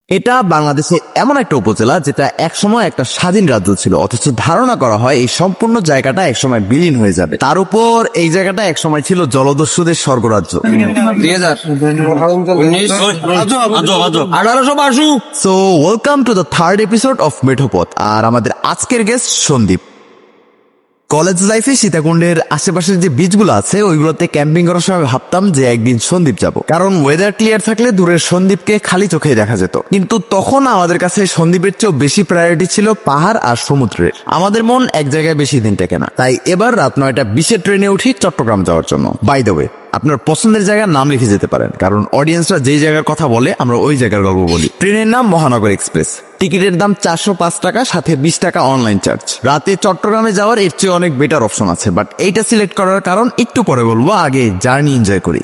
এটা বাংলাদেশে এমন একটা উপজেলা যেটা একসময় একটা স্বাধীন রাজ্য ছিল, অথচ ধারণা করা হয় এই সম্পূর্ণ জায়গাটা একসময় বিলীন হয়ে যাবে। তার উপর এই জায়গাটা একসময় ছিল জলদস্যুদের স্বর্গরাজ্য। So welcome to the third episode of Methopoth. আর আমাদের আজকের গেস্ট সন্দীপ। কলেজ লাইফে সীতাকুণ্ডের আশেপাশের যে বিচগুলো আছে ওইগুলোতে ক্যাম্পিং করার সময় ভাবতাম যে একদিন সন্দ্বীপ যাব, কারণ ওয়েদার ক্লিয়ার থাকলে দূরের সন্দ্বীপকে খালি চোখে দেখা যেত। কিন্তু তখন আমাদের কাছে সন্দ্বীপের চেয়েও বেশি প্রায়োরিটি ছিল পাহাড় আর সমুদ্রের। আমাদের মন এক জায়গায় বেশি দিন টেকে না, তাই এবার রাত 9টা 20 ট্রেনে উঠি চট্টগ্রাম যাওয়ার জন্য। বাই দ্য ওয়ে, আপনার পছন্দের জায়গার নাম লিখে যেতে পারেন, কারণ অডিয়েন্সরা যেই জায়গার কথা বলে আমরা ওই জায়গার গল্প বলি। ট্রেনের নাম মহানগর এক্সপ্রেস। টিকিটের দাম 405 টাকা, সাথে 20 টাকা অনলাইন চার্জ। রাতে চট্টগ্রামে যাওয়ার এর চেয়ে অনেক বেটার অপশন আছে, বাট এইটা সিলেক্ট করার কারণ একটু পরে বলবো, আগে জার্নি এনজয় করি।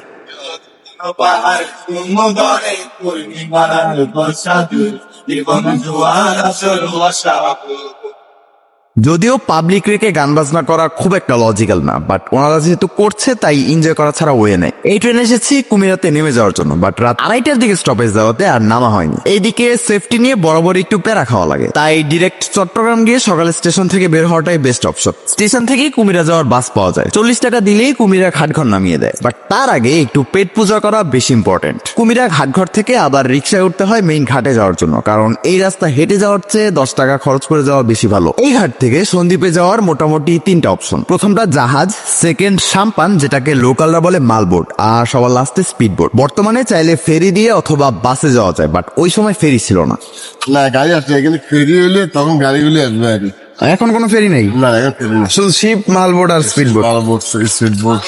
যদিও পাবলিক রেখে গান বাজনা করা খুব একটা লজিক্যাল না, বাট ওনারা যেহেতু করছে তাই এনজয় করা ছাড়া ওয়ে নেই। এই ট্রেনে এসেছি কুমিরাতে নেমে যাওয়ার জন্য, বাট রাত 2:30টার দিকে স্টপেজ দেওয়াতে আর নামা হয়নি। এইদিকে সেফটি নিয়ে বরাবর একটু প্যারা খাওয়া লাগে, তাই ডিরেক্ট চট্টগ্রাম গিয়ে সকালে স্টেশন থেকে বের হওয়াটাই বেস্ট অপশন। স্টেশন থেকেই কুমিরা যাওয়ার বাস পাওয়া যায়, 40 টাকা দিলেই কুমিরা ঘাটঘর নামিয়ে দেয়। বাট তার আগে একটু পেট পূজা করা বেশি ইম্পর্টেন্ট। কুমিরা ঘাটঘর থেকে আবার রিক্সায় উঠতে হয় মেইন ঘাটে যাওয়ার জন্য, কারণ এই রাস্তা হেঁটে যাওয়ার চেয়ে 10 টাকা খরচ করে যাওয়া বেশি ভালো। এই ঘাট থেকে সন্দ্বীপে যাওয়ার মোটামুটি 3টা অপশন। প্রথমটা জাহাজ, সেকেন্ড সাম্পান যেটাকে লোকালরা বলে মালবোট, আর সবার লাস্টে স্পিড বোট। বর্তমানে চাইলে ফেরি দিয়ে অথবা বাসে যাওয়া যায়, বাট ওই সময় ফেরি ছিল না। না, গাড়ি আসছে এখানে, ফেরি হইলে তখন গাড়িগুলি আসবে আর কি। এখন কোনো ফেরি নেই, না এখন ফেরি না, শুধু শিপ, মালবোট আর স্পিড বোট। Speed boat.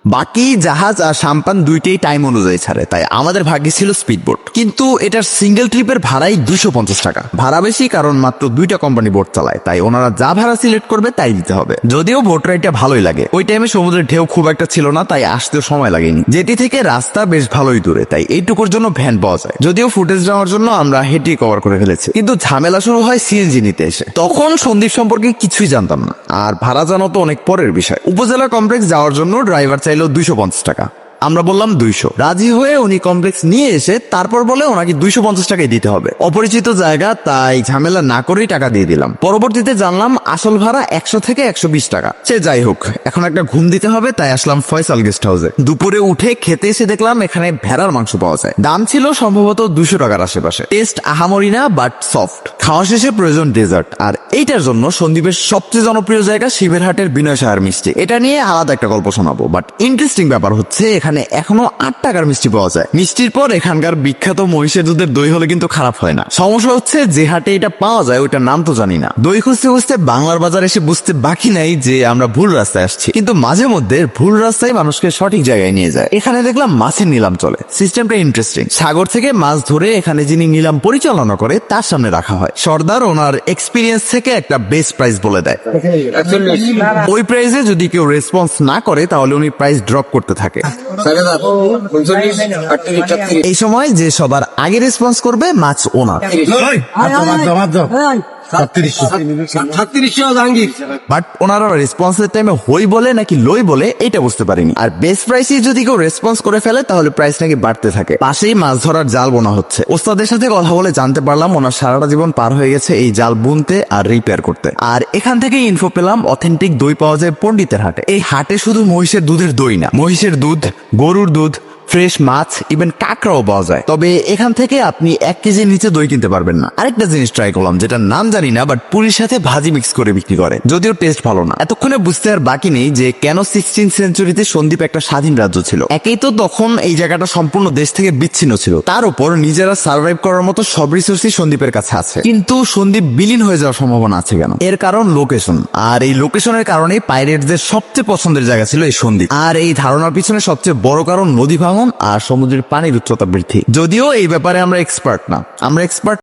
বাকি জাহাজ আর সাম্পান দুইটাই টাইম অনুযায়ী ছাড়ে, তাই আমাদের ভাগ্যে ছিল স্পিড বোট। কিন্তু এটার সিঙ্গেল ট্রিপের ভাড়াই 250 টাকা। ভাড়া বেশি কারণ মাত্র 2টা কোম্পানি বোট চালায়, তাই ওনারা যা ভাড়া সিলেক্ট করবে তাই দিতে হবে। যদিও বোট রাইডটা ভালোই লাগে, ওই টাইমে সমুদ্রের ঢেউ খুব একটা ছিল না, তাই আসতেও সময় লাগেনি। যেটি থেকে রাস্তা বেশ ভালোই দূরে, তাই এইটুকুর জন্য ভ্যান পাওয়া যায়। যদিও ফুটেজ নেওয়ার জন্য আমরা হেঁটেই কভার করে ফেলেছি। কিন্তু ঝামেলা শুরু হয় সিএনজি নিতে এসে। তখন সন্দ্বীপ সম্পর্কে কিছুই জানতাম না, আর ভাড়া জানো তো অনেক পরের বিষয়। উপজেলা কমপ্লেক্স যাওয়ার জন্য ড্রাইভার চাইলো 250 টাকা। আমরা বললাম 200। রাজি হয়ে উনি কমপ্লেক্স নিয়ে এসে তারপর বলে ওনাকে 250 টাকাই দিতে হবে। অপরিচিত জায়গা, তাই ঝামেলা না করেই টাকা দিয়ে দিলাম। পরবর্তীতে জানলাম আসল ভাড়া 100 থেকে 120 টাকা। সে যাই হোক, এখন একটা ঘুম দিতে হবে, তাই আসলাম ফয়সাল গেস্ট হাউসে। দুপুরে উঠে খেতে এসে দেখলাম এখানে ভেড়ার মাংস পাওয়া যায়। দাম ছিল সম্ভবত 200 টাকার আশেপাশে। টেস্ট আহামরি না, বাট সফট। খাওয়া শেষে প্রয়োজন ডেজার্ট, আর এইটার জন্য সন্দ্বীপের সবচেয়ে জনপ্রিয় জায়গা শিবেরহাটের বিনয় সাহার মিষ্টি। এটা নিয়ে আলাদা একটা গল্প শোনাবো, বাট ইন্টারেস্টিং ব্যাপার হচ্ছে এখানে এখনো 8 টাকার মিষ্টি পাওয়া যায়। মিষ্টির পর এখানকার বিখ্যাত মহিষের দুধের দই হলে কিন্তু খারাপ হয় না। সমস্যা হচ্ছে যে হাটে এটা পাওয়া যায় ওইটার নাম তো জানি না। দই খুঁজতে খুঁজতে বাংলার বাজার এসে বুঝতে বাকি নাই যে আমরা ভুল রাস্তায় আসছি। কিন্তু মাঝে মধ্যে ভুল রাস্তায় মানুষকে সঠিক জায়গায় নিয়ে যায়। এখানে দেখলাম মাছের নিলাম চলে। সিস্টেমটা ইন্টারেস্টিং। সাগর থেকে মাছ ধরে এখানে যিনি নিলাম পরিচালনা করে তার সামনে রাখা হয়। সর্দার ওনার এক্সপিরিয়েন্স থেকে একটা বেস্ট প্রাইস বলে দেয়। ওই প্রাইসে যদি কেউ রেসপন্স না করে তাহলে উনি প্রাইস ড্রপ করতে থাকে। এই সময় যে সবার আগে রেসপন্স করবে মাছ ওনার। বাট ওনারা রেসপন্সের টাইমে হই বলে নাকি লই বলে এটা বুঝতে পারিনি। আর বেস্ট প্রাইসে যদি কেউ রেসপন্স করে ফেলে তাহলে প্রাইস নাকি বাড়তে থাকে। পাশেই মাছ ধরার জাল বোনা হচ্ছে। ওস্তাদের সাথে কথা বলে জানতে পারলাম ওনার সারাটা জীবন পার হয়ে গেছে এই জাল বুনতে আর রিপেয়ার করতে। আর এখান থেকে ইনফো পেলাম অথেন্টিক দই পাওয়া যায় পণ্ডিতের হাটে। এই হাটে শুধু মহিষের দুধের দই না, মহিষের দুধ, গরুর দুধ, ফ্রেশ মাছ, ইভেন কাঁকড়াও পাওয়া যায়। তবে এখান থেকে আপনি 1 কেজির নিচে দই কিনতে পারবেন না। আরেকটা জিনিস ট্রাই করলাম যেটা নাম জানি না, বাট পুরীর সাথে ভাজি মিক্স করে বিক্রি করে, যদিও টেস্ট ভালো না। এতক্ষণে বুঝতে আর বাকি নেই যে কেন 16th সেঞ্চুরিতে সন্দ্বীপ একটা স্বাধীন রাজ্য ছিল। একেই তো তখন এই জায়গাটা সম্পূর্ণ দেশ থেকে বিচ্ছিন্ন ছিল, তার উপর নিজেরা সার্ভাইভ করার মতো সব রিসোর্সই সন্দ্বীপের কাছে আছে। কিন্তু সন্দ্বীপ বিলীন হয়ে যাওয়ার সম্ভাবনা আছে কেন? এর কারণ লোকেশন। আর এই লোকেশনের কারণে পাইরেটদের সবচেয়ে পছন্দের জায়গা ছিল এই সন্দ্বীপ। আর এই ধারণার পিছনে সবচেয়ে বড় কারণ নদী ভাঙন আর সমুদ্রের পানির উচ্চতা বৃদ্ধি। যদিও এই ব্যাপারে আমরা এক্সপার্ট না, আমরা এক্সপার্ট